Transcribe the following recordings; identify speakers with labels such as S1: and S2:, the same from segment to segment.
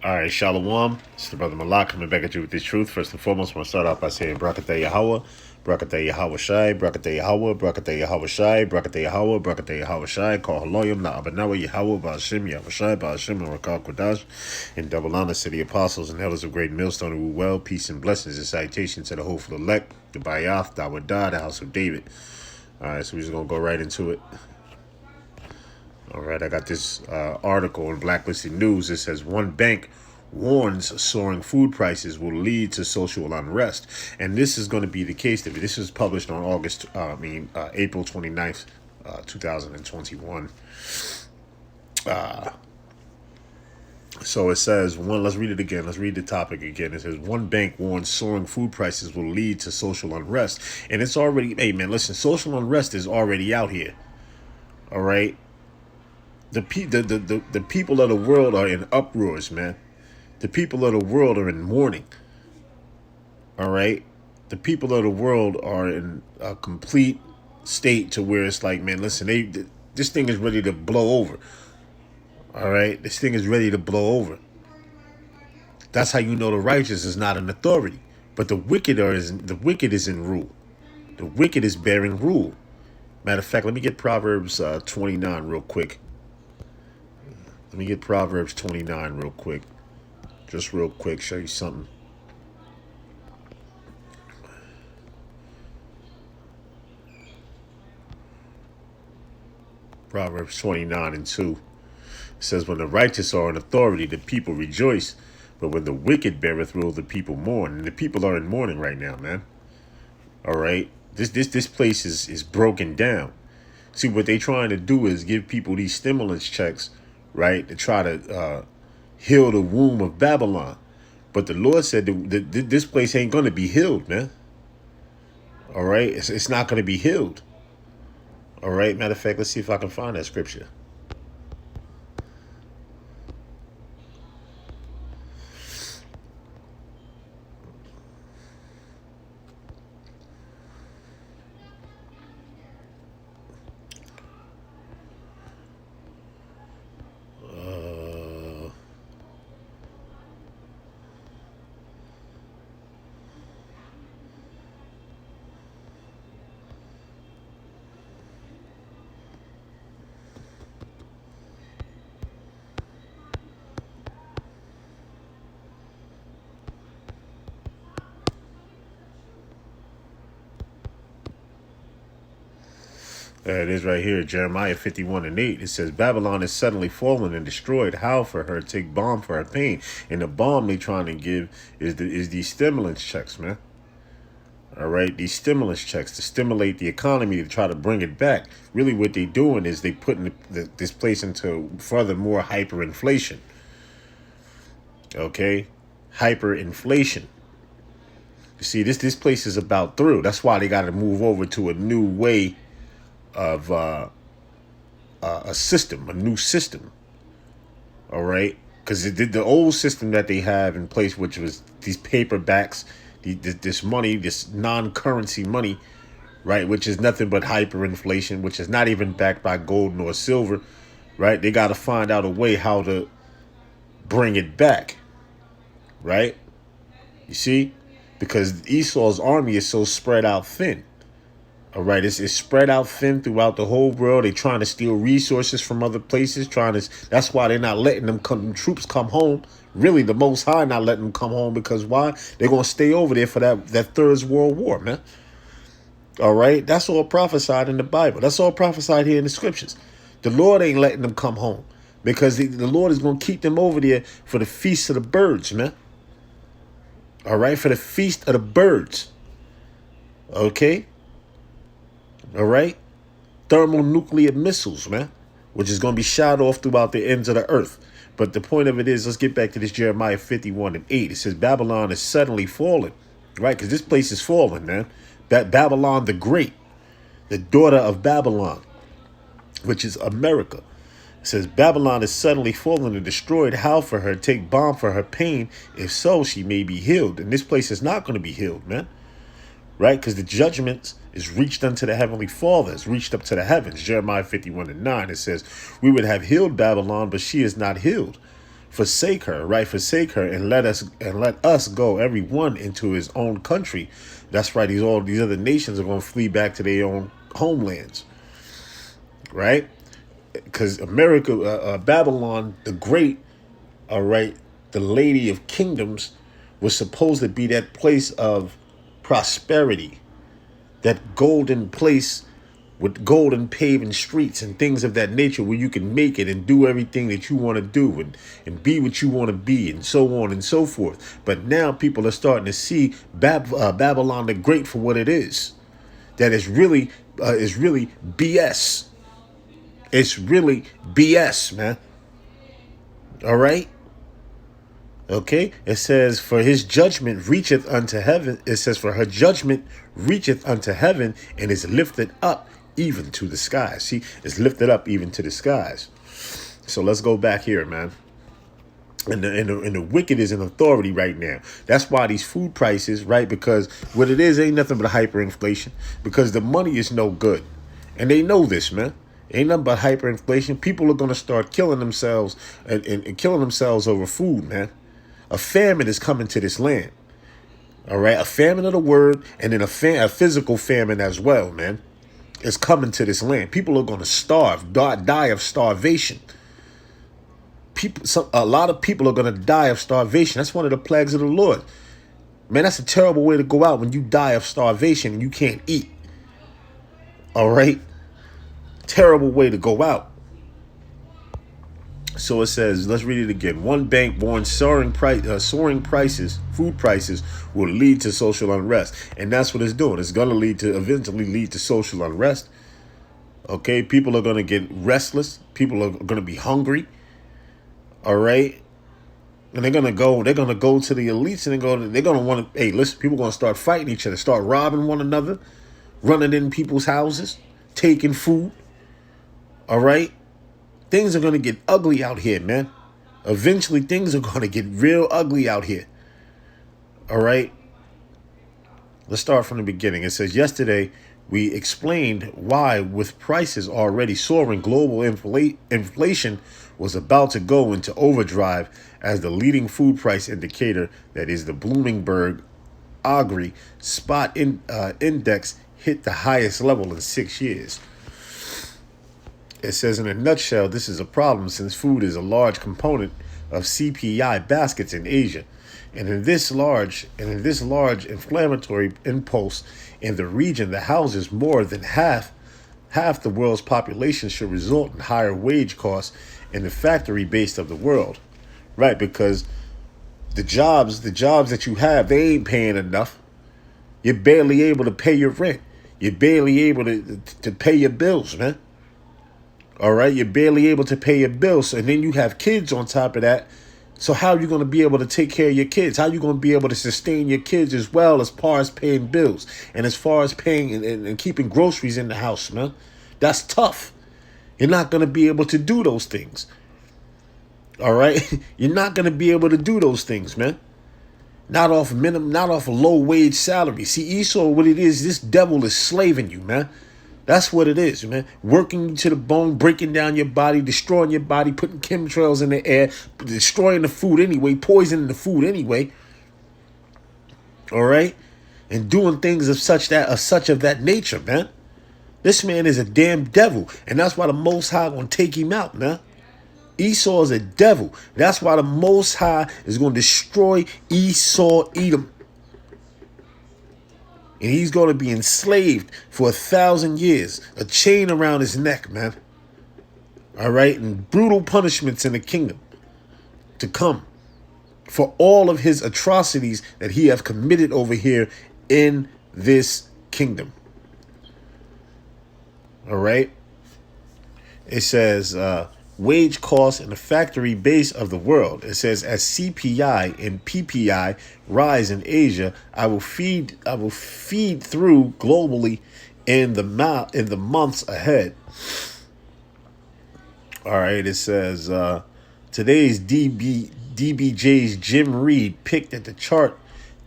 S1: All right, Shalom. It's the brother Malak coming back at you with this truth. First and foremost, I want to start off by saying Brakatah Yahweh, Brakatah Yahweh Shai, Brakatah Yahweh, Brakatah Yahweh Shai, Brakatah Yahweh, Brakatah Yahweh Shai, Call Haloyim, Na'abanawa Yahweh, Ba'ashim, Yahweh Shai, Ba'ashim, and Rakal Kodash, in double honor to the apostles and elders of great millstone who well, peace and blessings and salutation to the hopeful elect, the Bayath, Dawadah, the house of David. All right, so we're just going to go right into it. All right, I got this article in Blacklisted News. It says one bank warns soaring food prices will lead to social unrest. And this is going to be the case. This was published on April 29th, 2021. So it says, let's read it again. Let's read the topic again. It says, one bank warns soaring food prices will lead to social unrest. And it's already, hey man, listen, social unrest is already out here. All right. The people of the world are in uproars, man. The people of the world are in mourning. All right? The people of the world are in a complete state to where it's like, man, listen, this thing is ready to blow over. All right? This thing is ready to blow over. That's how you know the righteous is not an authority. But the wicked is in rule. The wicked is bearing rule. Matter of fact, let me get Proverbs 29 real quick. Let me get Proverbs 29 real quick. Just real quick, show you something. Proverbs 29 and 2. It says, when the righteous are in authority, the people rejoice. But when the wicked beareth rule, the people mourn. And the people are in mourning right now, man. All right? This place is broken down. See, what they trying to do is give people these stimulus checks, right, to try to heal the womb of Babylon. But the Lord said that this place ain't going to be healed, man. All right? It's not going to be healed. All right? Matter of fact, let's see if I can find that scripture. There it is right here, Jeremiah 51 and 8. It says, Babylon is suddenly fallen and destroyed. How for her? Take balm for her pain. And the balm they trying to give is these stimulus checks, man. All right, these stimulus checks to stimulate the economy to try to bring it back. Really what they doing is they putting this place into furthermore hyperinflation. Okay? Hyperinflation. You see, this place is about through. That's why they got to move over to a new way of a system, a new system. All right, because the old system that they have in place, which was these paperbacks, this money, this non-currency money, right, which is nothing but hyperinflation, which is not even backed by gold nor silver, right? They got to find out a way how to bring it back, right? You see, because Esau's army is so spread out thin. All right, it's spread out thin throughout the whole world. They're trying to steal resources from other places. That's why they're not letting them troops come home. Really, the Most High not letting them come home because why? They're gonna stay over there for that Third World War, man. All right, that's all prophesied in the Bible. That's all prophesied here in the scriptures. The Lord ain't letting them come home because the Lord is gonna keep them over there for the feast of the birds, man. All right, for the feast of the birds. Okay. All right, thermonuclear missiles, man, which is going to be shot off throughout the ends of the earth. But the point of it is, let's get back to this Jeremiah 51 and 8. It says Babylon is suddenly fallen, right? Because this place is falling, man. Babylon the Great, the daughter of Babylon, which is America. It says Babylon is suddenly fallen and destroyed. How for her? Take balm for her pain. If so, she may be healed. And this place is not going to be healed, man. Right? Because the judgment is reached unto the heavenly Father. It's reached up to the heavens. Jeremiah 51 and 9. It says, we would have healed Babylon, but she is not healed. forsake her, right? Forsake her and let us go, everyone, into his own country. That's right. All these other nations are going to flee back to their own homelands, right? Because America, Babylon the Great, all right, the Lady of Kingdoms, was supposed to be that place of prosperity, that golden place with golden paving streets and things of that nature, where you can make it and do everything that you want to do, and be what you want to be, and so on and so forth. But now people are starting to see Babylon the Great for what it is. That is really BS. It's really BS, man. All right? Okay? It says, for his judgment reacheth unto heaven. It says, for her judgment reacheth unto heaven, and is lifted up even to the skies. See, it's lifted up even to the skies. So let's go back here, man. And the wicked is in authority right now. That's why these food prices, right? Because what it is ain't nothing but hyperinflation. Because the money is no good. And they know this, man. Ain't nothing but hyperinflation. People are going to start killing themselves and killing themselves over food, man. A famine is coming to this land. All right? A famine of the word, and then a physical famine as well, man. Is coming to this land. People are going to starve, die of starvation. A lot of people are going to die of starvation. That's one of the plagues of the Lord. Man, that's a terrible way to go out, when you die of starvation and you can't eat. All right? Terrible way to go out. So it says, let's read it again. One bank warns soaring prices, food prices, will lead to social unrest. And that's what it's doing. It's going to eventually lead to social unrest. Okay, people are going to get restless. People are going to be hungry. All right. And they're going to go to the elites, and they're going to want to, hey, listen, people are going to start fighting each other, start robbing one another, running in people's houses, taking food. All right. Things are going to get ugly out here, man. Eventually, things are going to get real ugly out here. All right. Let's start from the beginning. It says, yesterday, we explained why, with prices already soaring, global inflation was about to go into overdrive, as the leading food price indicator, that is the Bloomberg Agri Spot Index, hit the highest level in 6 years. It says, in a nutshell, this is a problem since food is a large component of CPI baskets in Asia. And in this large inflammatory impulse in the region that houses more than half the world's population, should result in higher wage costs in the factory base of the world. Right, because the jobs that you have, they ain't paying enough. You're barely able to pay your rent. You're barely able to pay your bills, man. All right, you're barely able to pay your bills, and then you have kids on top of that. So how are you going to be able to take care of your kids? How are you going to be able to sustain your kids as well, as far as paying bills and as far as paying and keeping groceries in the house, man? That's tough. You're not going to be able to do those things. All right, you're not going to be able to do those things, man. Not off a low wage salary. See, Esau, what it is, this devil is slaving you, man. That's what it is, man. Working you to the bone, breaking down your body, destroying your body, putting chemtrails in the air, destroying the food anyway, poisoning the food anyway. All right? And doing things of such of that nature, man. This man is a damn devil. And that's why the Most High gonna take him out, man. Esau is a devil. That's why the Most High is gonna destroy Esau, Edom. And he's going to be enslaved for 1,000 years. A chain around his neck, man. All right? And brutal punishments in the kingdom to come for all of his atrocities that he have committed over here in this kingdom. All right? It says, wage costs in the factory base of the world. It says, as CPI and PPI rise in Asia, I will feed through globally in the months ahead. All right, it says, today's DBJ's Jim Reed picked at the chart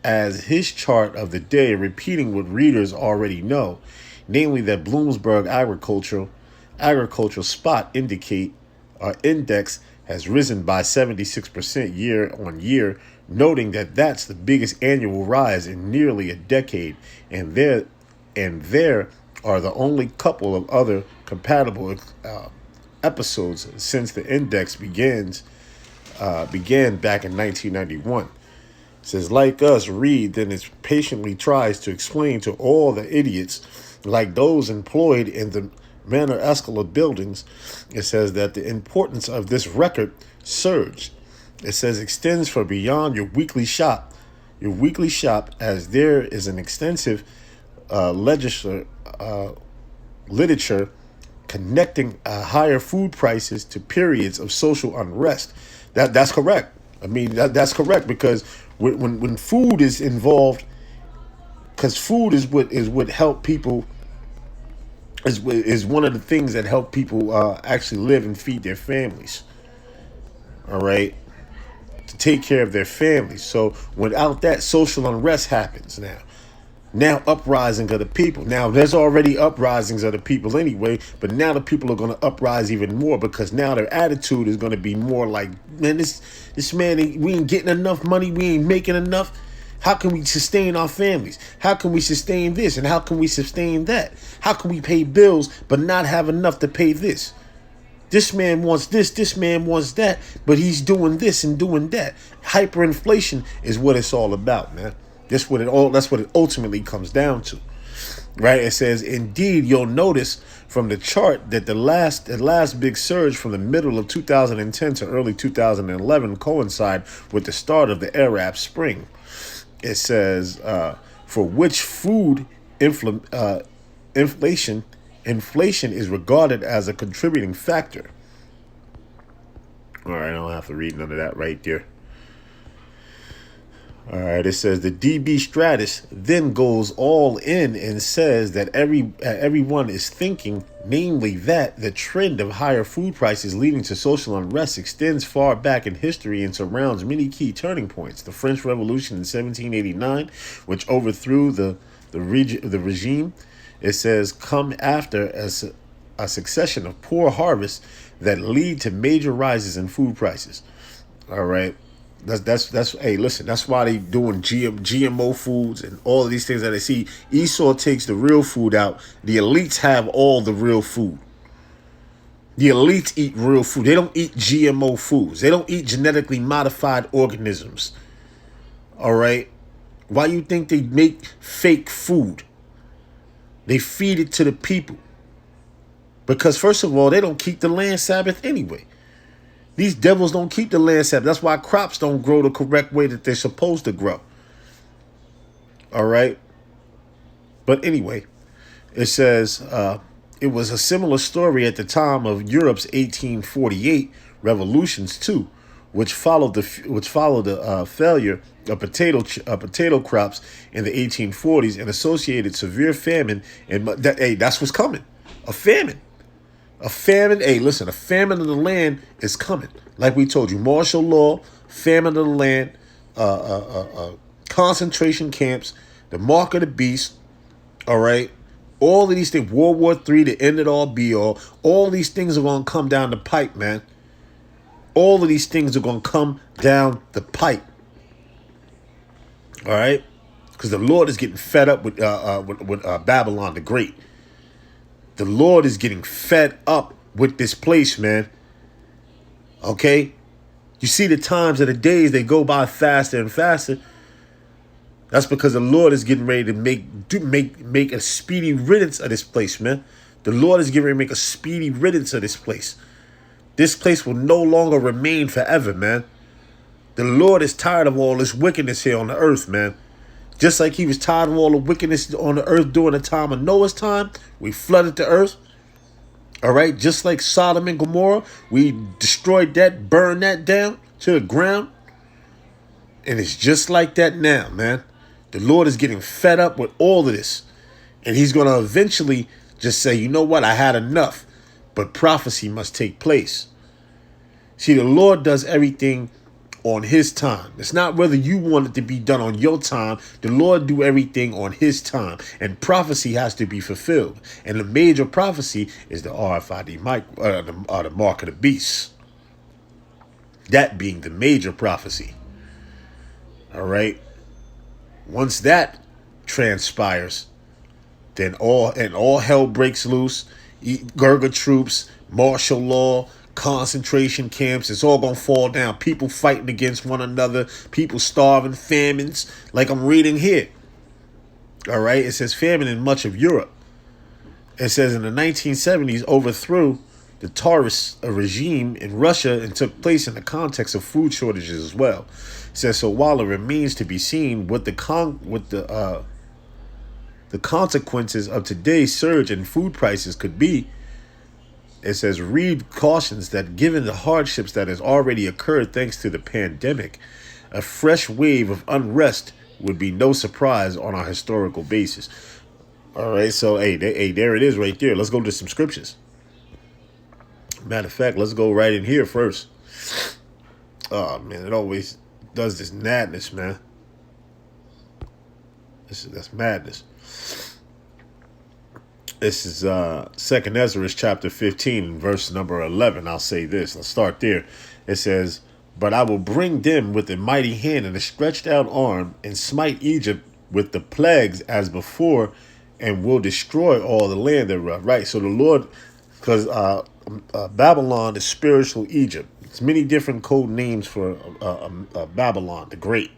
S1: as his chart of the day, repeating what readers already know, namely that Bloomberg agricultural spot index has risen by 76% year on year, noting that that's the biggest annual rise in nearly a decade, and there are the only couple of other compatible episodes since the index began back in 1991. It says, like us, Reed then patiently tries to explain to all the idiots, like those employed in the Manor Escala buildings, it says that the importance of this record surge, it says, extends for beyond your weekly shop, as there is an extensive literature connecting higher food prices to periods of social unrest. That's correct. I mean, that's correct, because when food is involved, because food is what help people, is one of the things that help people actually live and feed their families. All right, to take care of their families. So without that, social unrest happens now. Now uprising of the people. Now there's already uprisings of the people anyway, but now the people are going to uprise even more, because now their attitude is going to be more like, man, this man, we ain't getting enough money, we ain't making enough. How can we sustain our families? How can we sustain this, and how can we sustain that? How can we pay bills but not have enough to pay this? This man wants this man wants that, but he's doing this and doing that. Hyperinflation is what it's all about, man. That's what it ultimately comes down to, right? It says, indeed, you'll notice from the chart that the last big surge from the middle of 2010 to early 2011 coincide with the start of the Arab Spring. It says, for which food inflation is regarded as a contributing factor. All right, I don't have to read none of that right there. All right, it says the DB Stratus then goes all in and says that everyone is thinking, namely that the trend of higher food prices leading to social unrest extends far back in history and surrounds many key turning points. The French Revolution in 1789, which overthrew the regime, it says, come after a succession of poor harvests that lead to major rises in food prices. All right. That's hey, listen, that's why they doing GMO foods and all of these things that they see. Esau takes the real food out. The elites have all the real food. The elites eat real food. They don't eat GMO foods. They don't eat genetically modified organisms. All right. Why you think they make fake food? They feed it to the people. Because first of all, they don't keep the land Sabbath anyway. These devils don't keep the land Sabbath. That's why crops don't grow the correct way that they're supposed to grow. All right. But anyway, it says it was a similar story at the time of Europe's 1848 revolutions too, which followed the failure of potato crops in the 1840s and associated severe famine. And that's what's coming. A famine. A famine, hey, listen, a famine of the land is coming. Like we told you, martial law, famine of the land, concentration camps, the mark of the beast, all right? All of these things, World War III, the end it all, be all these things are going to come down the pipe, man. All of these things are going to come down the pipe, all right? Because the Lord is getting fed up with Babylon the Great. The Lord is getting fed up with this place, man. Okay? You see the times of the days, they go by faster and faster. That's because the Lord is getting ready to make a speedy riddance of this place, man. The Lord is getting ready to make a speedy riddance of this place. This place will no longer remain forever, man. The Lord is tired of all this wickedness here on the earth, man. Just like he was tired of all the wickedness on the earth during the time of Noah's time, we flooded the earth. All right, just like Sodom and Gomorrah, we destroyed that, burned that down to the ground. And it's just like that now, man. The Lord is getting fed up with all of this. And he's going to eventually just say, you know what, I had enough. But prophecy must take place. See, the Lord does everything on his time. It's not whether you want it to be done on your time. The Lord do everything on his time, and prophecy has to be fulfilled. And the major prophecy is the RFID the mark of the beast. That being the major prophecy. All right. Once that transpires, then all hell breaks loose. Gurga troops, martial law, concentration camps. It's all gonna fall down. People fighting against one another. People starving, famines. Like I'm reading here. All right. It says famine in much of Europe. It says in the 1970s overthrew the Tsarist regime in Russia and took place in the context of food shortages as well. It says so while it remains to be seen what the consequences of today's surge in food prices could be. It says Reed cautions that given the hardships that has already occurred thanks to the pandemic, a fresh wave of unrest would be no surprise on a historical basis. All right, so hey, there it is right there. Let's go to some scriptures. Matter of fact, let's go right in here first. Oh man, it always does this madness, man. That's madness. This is 2nd Ezra chapter 15, verse number 11. I'll say this. Let's start there. It says, "But I will bring them with a mighty hand and a stretched out arm, and smite Egypt with the plagues as before, and will destroy all the land thereof." Right. So the Lord, because Babylon is spiritual Egypt. It's many different code names for Babylon the Great.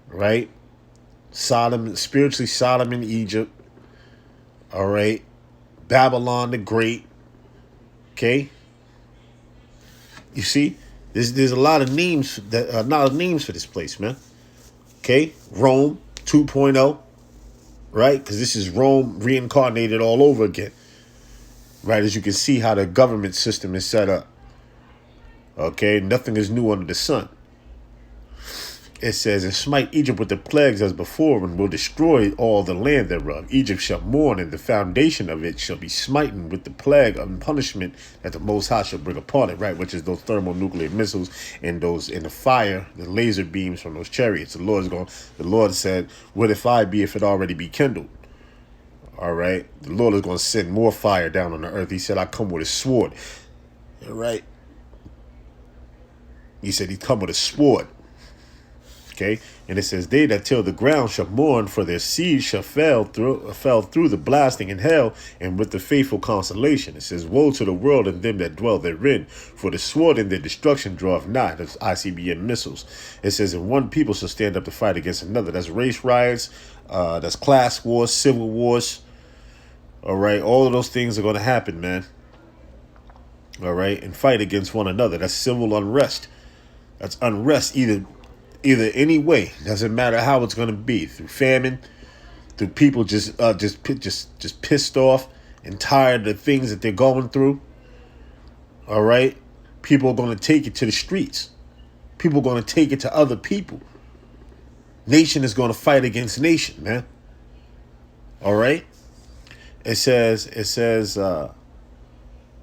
S1: Right. Sodom, spiritually Sodom in Egypt. All right. Babylon the Great. Okay. You see, there's a lot of names for this place, man. Okay. Rome 2.0. Right? Because this is Rome reincarnated all over again. Right? As you can see how the government system is set up. Okay. Nothing is new under the sun. It says, "And smite Egypt with the plagues as before, and will destroy all the land thereof. Egypt shall mourn, and the foundation of it shall be smitten with the plague of punishment that the Most High shall bring upon it," right? Which is those thermonuclear missiles and those in the fire, the laser beams from those chariots. The Lord said, "What if I be if it already be kindled?" All right. The Lord is going to send more fire down on the earth. He said, "I come with a sword." All right. He said, "He come with a sword." Okay, and it says, "They that till the ground shall mourn, for their seed shall fell through the blasting in hell, and with the faithful consolation." It says, "Woe to the world and them that dwell therein, for the sword in their destruction draweth nigh." That's ICBM missiles. It says, "And one people shall stand up to fight against another." That's race riots, that's class wars, civil wars. All right, all of those things are going to happen, man. All right, and fight against one another. That's civil unrest. That's unrest either any way. Doesn't matter how it's going to be, through famine, through people just pissed off and tired of the things that they're going through. All right, people are going to take it to the streets. People are going to take it to other people. Nation is going to fight against nation, man. All right. It says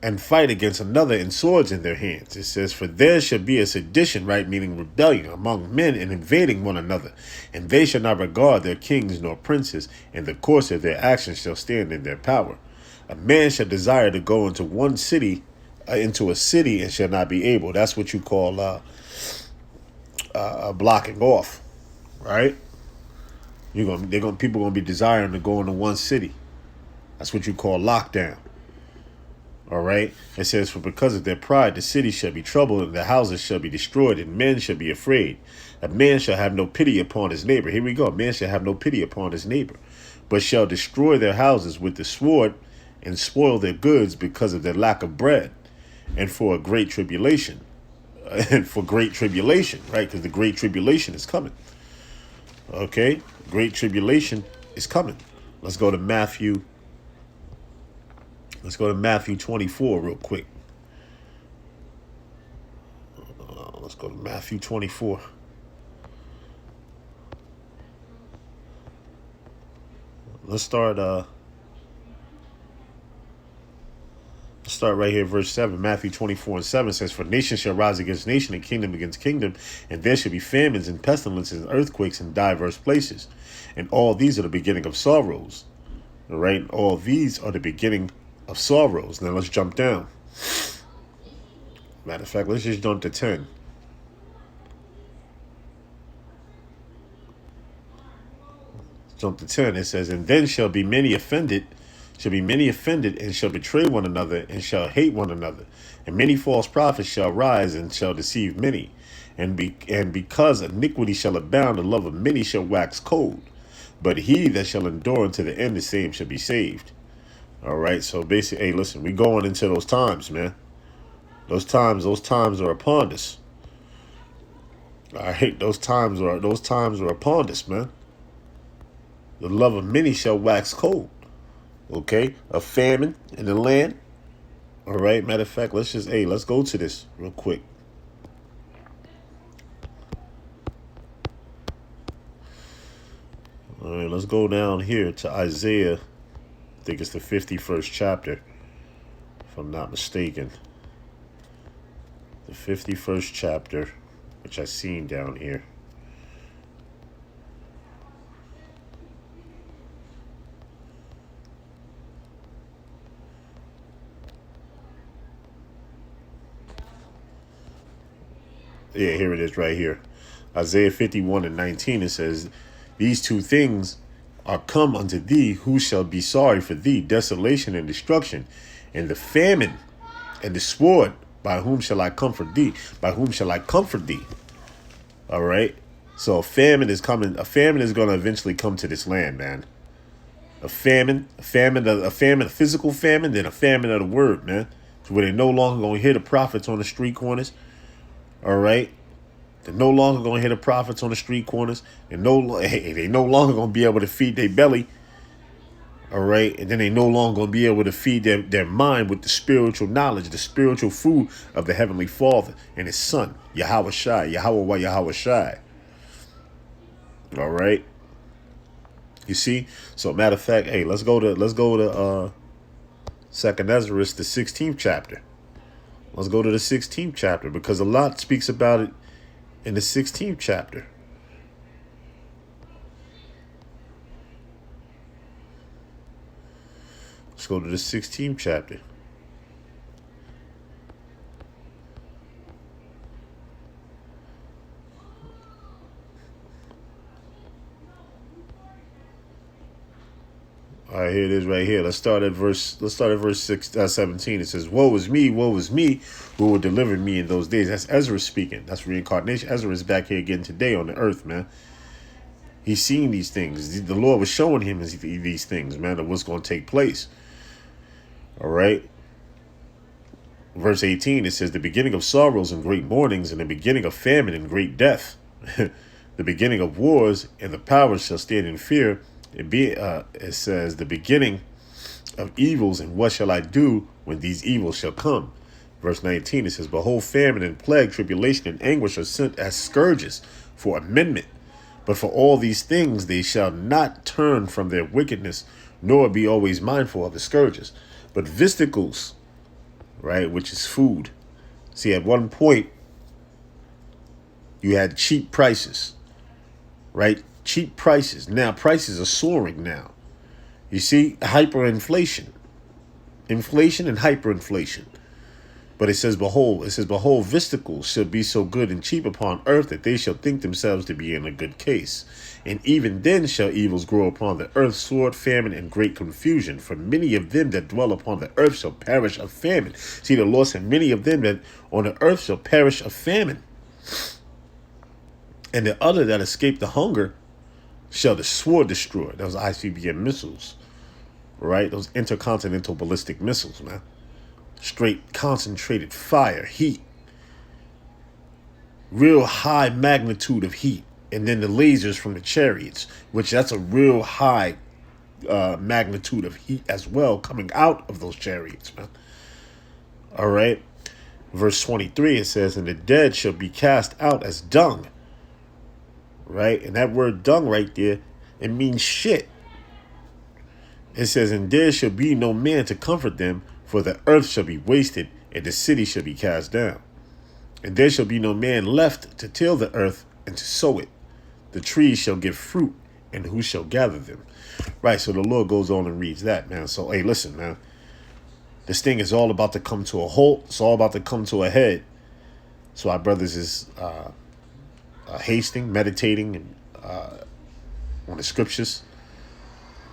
S1: and fight against another in swords in their hands. It says, "For there shall be a sedition," right, meaning rebellion, "among men and invading one another. And they shall not regard their kings nor princes, and the course of their actions shall stand in their power. A man shall desire to go into a city, and shall not be able." That's what you call blocking off, right? People gonna be desiring to go into one city. That's what you call lockdown. All right. It says, "For because of their pride, the city shall be troubled, and the houses shall be destroyed, and men shall be afraid. A man shall have no pity upon his neighbor." Here we go. A man shall have no pity upon his neighbor, but shall destroy their houses with the sword, and spoil their goods because of their lack of bread, and for a great tribulation. And for great tribulation, right? Because the great tribulation is coming. Okay. Great tribulation is coming. Let's go to Matthew. Let's go to Matthew 24 real quick. Let's go to Matthew 24. Let's start right here, verse 7. Matthew 24:7 says, "For nation shall rise against nation, and kingdom against kingdom, and there shall be famines and pestilences and earthquakes in diverse places. And all these are the beginning of sorrows." All right? All these are the beginning of sorrows. Now let's jump down. Matter of fact, let's just jump to 10. Jump to 10. It says, and then shall be many offended, and shall betray one another, and shall hate one another. And many false prophets shall rise, and shall deceive many. And because iniquity shall abound, the love of many shall wax cold. But he that shall endure unto the end, the same shall be saved. All right, so basically, hey, listen, we going into those times, man. Those times are upon us. I hate those times are upon us, man. The love of many shall wax cold. Okay, a famine in the land. All right, matter of fact, let's go to this real quick. All right, let's go down here to Isaiah. I think it's the 51st chapter, if I'm not mistaken. The 51st chapter, which I seen down here. Yeah, here it is right here. Isaiah 51:19, it says, these two things are come unto thee, who shall be sorry for thee, desolation and destruction, and the famine and the sword. By whom shall I comfort thee? By whom shall I comfort thee? All right. So a famine is coming. A famine is going to eventually come to this land, man. A physical famine, then a famine of the word, man. So where they no longer going to hear the prophets on the street corners. All right. They're no longer going to hear the prophets on the street corners. They no longer going to be able to feed their belly. All right. And then they no longer going to be able to feed their mind with the spiritual knowledge, the spiritual food of the Heavenly Father and his Son, Yahweh Shai. All right. You see? So matter of fact, hey, let's go to Second Ezra, the 16th chapter. Let's go to the 16th chapter, because a lot speaks about it in the 16th chapter. Let's go to the 16th chapter. All right, here it is right here. Let's start at verse 17. It says, woe is me, who will deliver me in those days. That's Ezra speaking. That's reincarnation. Ezra is back here again today on the earth, man. He's seeing these things. The Lord was showing him these things, man, of what's going to take place. All right. Verse 18, it says, the beginning of sorrows and great mournings, and the beginning of famine and great death. The beginning of wars, and the powers shall stand in fear. It says, the beginning of evils, and what shall I do when these evils shall come? Verse 19, it says, behold, famine and plague, tribulation and anguish are sent as scourges for amendment. But for all these things they shall not turn from their wickedness, nor be always mindful of the scourges. But visticles, right, which is food. See, at one point, you had cheap prices, right? Cheap prices. Now prices are soaring now. You see, hyperinflation. Inflation and hyperinflation. But it says, behold, visticles shall be so good and cheap upon earth that they shall think themselves to be in a good case. And even then shall evils grow upon the earth, sword, famine, and great confusion. For many of them that dwell upon the earth shall perish of famine. See, the Lord said, many of them that on the earth shall perish of famine. And the other that escape the hunger shall the sword destroy. Those ICBM missiles, right? Those intercontinental ballistic missiles, man. Straight concentrated fire, heat, real high magnitude of heat. And then the lasers from the chariots, which that's a real high magnitude of heat as well coming out of those chariots, man. All right. Verse 23, it says, and the dead shall be cast out as dung. Right? And that word dung right there, it means shit. It says, and there shall be no man to comfort them, for the earth shall be wasted, and the city shall be cast down. And there shall be no man left to till the earth and to sow it. The trees shall give fruit, and who shall gather them? Right, so the Lord goes on and reads that, man. So, hey, listen, man. This thing is all about to come to a halt. It's all about to come to a head. So our brothers is hasting, meditating, and on the scriptures,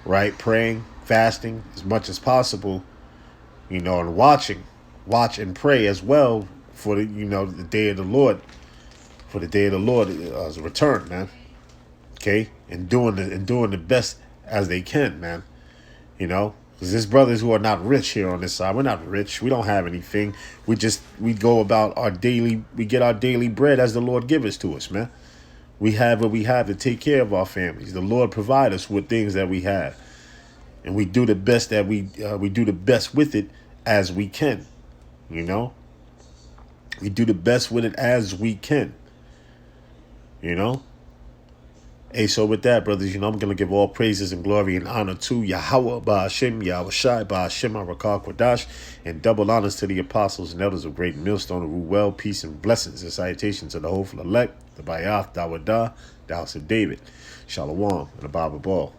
S1: right? Praying, fasting as much as possible, and watch and pray as well for the day of the Lord, for the day of the Lord's return, man. Okay, and doing the best as they can, man. Because there's brothers who are not rich here on this side. We're not rich. We don't have anything. We go about we get our daily bread as the Lord gives us to us, man. We have what we have to take care of our families. The Lord provide us with things that we have, and we do the best that we do the best with it as we can. We do the best with it as we can. Hey, so with that, brothers, I'm going to give all praises and glory and honor to Yahweh, Ba'ashem, Yahweh Shai, Ba'ashem, Arakar, Kodash, and double honors to the apostles and elders of Great Millstone, who rule well, peace, and blessings, and salutations to the hopeful elect, the Bayath, Dawadah, the house of David, Shalom, and the Bible Ball.